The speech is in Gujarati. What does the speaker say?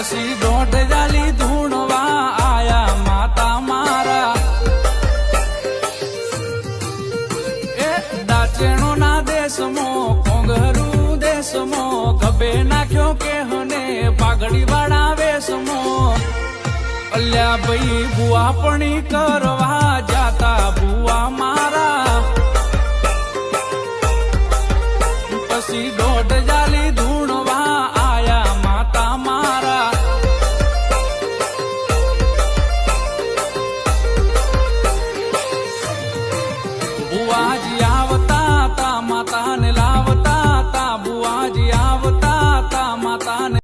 પછી દોઢ જાલી ધૂણવા આયા માતા મારા એ દાચેણો ના દેશમાં કોંગરું દેશમાં ગભે નાખ્યો કે હને પાઘડી વાળા વેશમાં અલ્યા ભાઈ બુઆપણી કરવા જાતા બુઆ